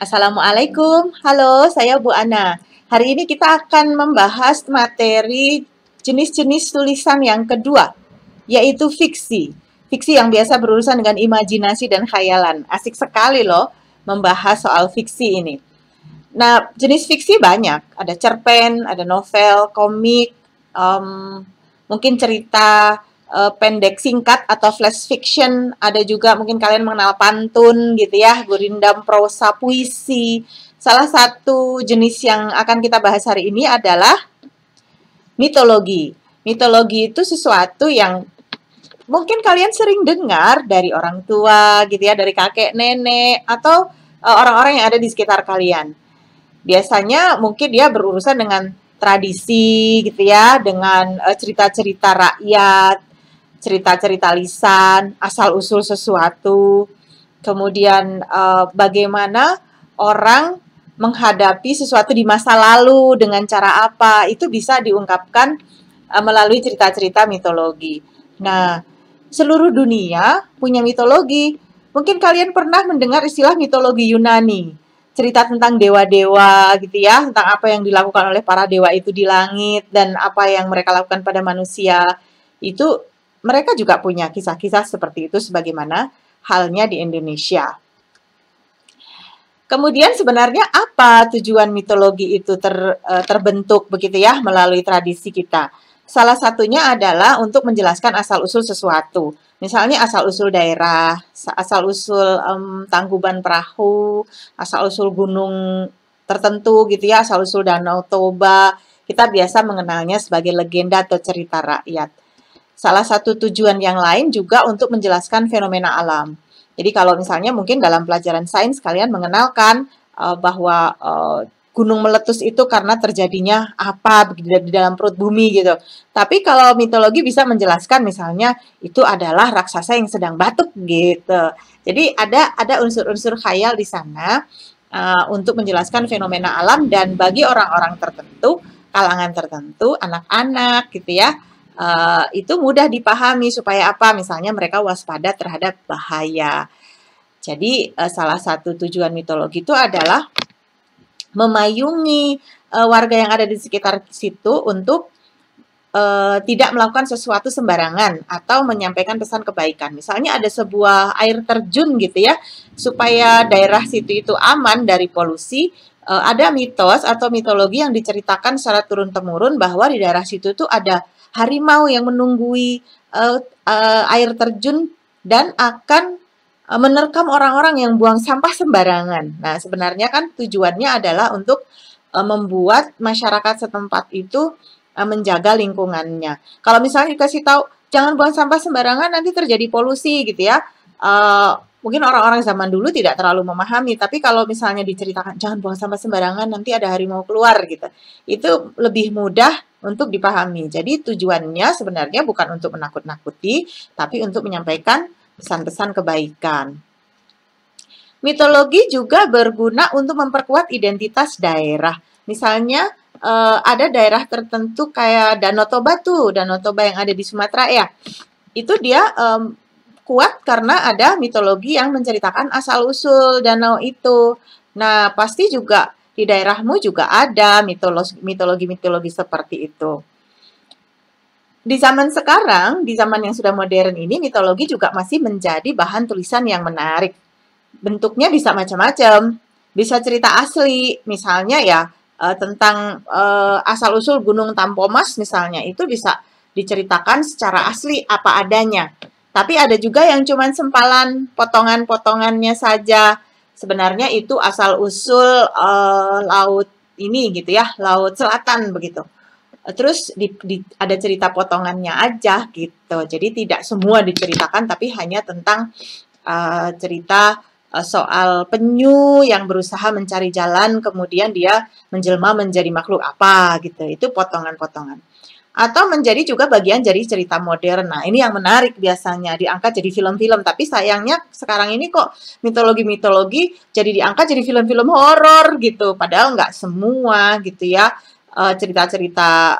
Assalamualaikum, halo saya Bu Ana. Hari ini kita akan membahas materi jenis-jenis tulisan yang kedua, yaitu fiksi. Fiksi yang biasa berurusan dengan imajinasi dan khayalan. Asik sekali loh membahas soal fiksi ini. Nah, jenis fiksi banyak. Ada cerpen, ada novel, komik, mungkin cerita pendek singkat atau flash fiction. Ada juga mungkin kalian mengenal pantun gitu ya, gurindam prosa puisi. Salah satu jenis yang akan kita bahas hari ini adalah mitologi. Mitologi itu sesuatu yang mungkin kalian sering dengar dari orang tua gitu ya, dari kakek nenek atau orang-orang yang ada di sekitar kalian. Biasanya mungkin dia berurusan dengan tradisi gitu ya, dengan cerita-cerita rakyat, cerita-cerita lisan, asal-usul sesuatu, kemudian bagaimana orang menghadapi sesuatu di masa lalu dengan cara apa, itu bisa diungkapkan melalui cerita-cerita mitologi. Nah, seluruh dunia punya mitologi. Mungkin kalian pernah mendengar istilah mitologi Yunani, cerita tentang dewa-dewa gitu ya, tentang apa yang dilakukan oleh para dewa itu di langit dan apa yang mereka lakukan pada manusia. Itu mereka juga punya kisah-kisah seperti itu sebagaimana halnya di Indonesia. Kemudian sebenarnya apa tujuan mitologi itu terbentuk begitu ya melalui tradisi kita? Salah satunya adalah untuk menjelaskan asal-usul sesuatu. Misalnya asal-usul daerah, asal-usul Tangkuban Perahu, asal-usul gunung tertentu gitu ya, asal-usul Danau Toba. Kita biasa mengenalnya sebagai legenda atau cerita rakyat. Salah satu tujuan yang lain juga untuk menjelaskan fenomena alam. Jadi kalau misalnya mungkin dalam pelajaran sains kalian mengenalkan bahwa gunung meletus itu karena terjadinya apa di dalam perut bumi gitu. Tapi kalau mitologi bisa menjelaskan misalnya itu adalah raksasa yang sedang batuk gitu. Jadi ada unsur-unsur khayal di sana untuk menjelaskan fenomena alam dan bagi orang-orang tertentu, kalangan tertentu, anak-anak gitu ya. Itu mudah dipahami supaya apa? Misalnya mereka waspada terhadap bahaya. Jadi salah satu tujuan mitologi itu adalah memayungi warga yang ada di sekitar situ untuk tidak melakukan sesuatu sembarangan atau menyampaikan pesan kebaikan. Misalnya ada sebuah air terjun gitu ya, supaya daerah situ itu aman dari polusi. Ada mitos atau mitologi yang diceritakan secara turun-temurun bahwa di daerah situ tuh ada harimau yang menunggui air terjun dan akan menerkam orang-orang yang buang sampah sembarangan. Nah, sebenarnya kan tujuannya adalah untuk membuat masyarakat setempat itu menjaga lingkungannya. Kalau misalnya dikasih tahu jangan buang sampah sembarangan nanti terjadi polusi gitu ya. Mungkin orang-orang zaman dulu tidak terlalu memahami, tapi kalau misalnya diceritakan jangan buang sampah sembarangan nanti ada harimau keluar gitu. Itu lebih mudah untuk dipahami. Jadi tujuannya sebenarnya bukan untuk menakut-nakuti, tapi untuk menyampaikan pesan-pesan kebaikan. Mitologi juga berguna untuk memperkuat identitas daerah. Misalnya ada daerah tertentu kayak Danau Toba tuh, Danau Toba yang ada di Sumatera ya. Itu dia kuat karena ada mitologi yang menceritakan asal-usul danau itu. Nah, pasti juga di daerahmu juga ada mitologi-mitologi seperti itu. Di zaman sekarang, di zaman yang sudah modern ini, mitologi juga masih menjadi bahan tulisan yang menarik. Bentuknya bisa macam-macam. Bisa cerita asli, misalnya ya tentang asal-usul Gunung Tampomas misalnya, itu bisa diceritakan secara asli apa adanya. Tapi ada juga yang cuma sempalan potongan-potongannya saja. Sebenarnya itu asal-usul laut ini gitu ya, laut selatan begitu. Terus ada cerita potongannya aja gitu. Jadi tidak semua diceritakan, tapi hanya tentang cerita soal penyu yang berusaha mencari jalan, kemudian dia menjelma menjadi makhluk apa gitu. Itu potongan-potongan. Atau menjadi juga bagian dari cerita modern. Nah, ini yang menarik biasanya, diangkat jadi film-film. Tapi sayangnya sekarang ini kok mitologi-mitologi jadi diangkat jadi film-film horor gitu. Padahal nggak semua gitu ya. Cerita-cerita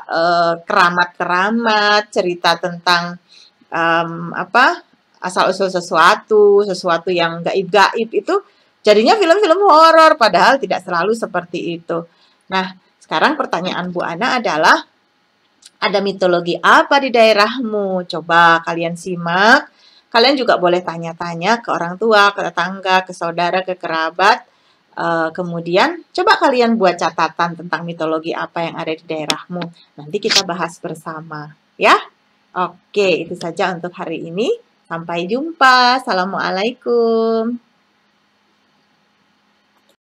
keramat-keramat, cerita tentang asal-usul sesuatu yang gaib-gaib itu Jadinya film-film horor, padahal tidak selalu seperti itu. Nah, sekarang pertanyaan Bu Ana adalah, ada mitologi apa di daerahmu? Coba kalian simak. Kalian juga boleh tanya-tanya ke orang tua, ke tetangga, ke saudara, ke kerabat. Kemudian coba kalian buat catatan tentang mitologi apa yang ada di daerahmu. Nanti kita bahas bersama, ya. Oke, itu saja untuk hari ini. Sampai jumpa. Assalamualaikum.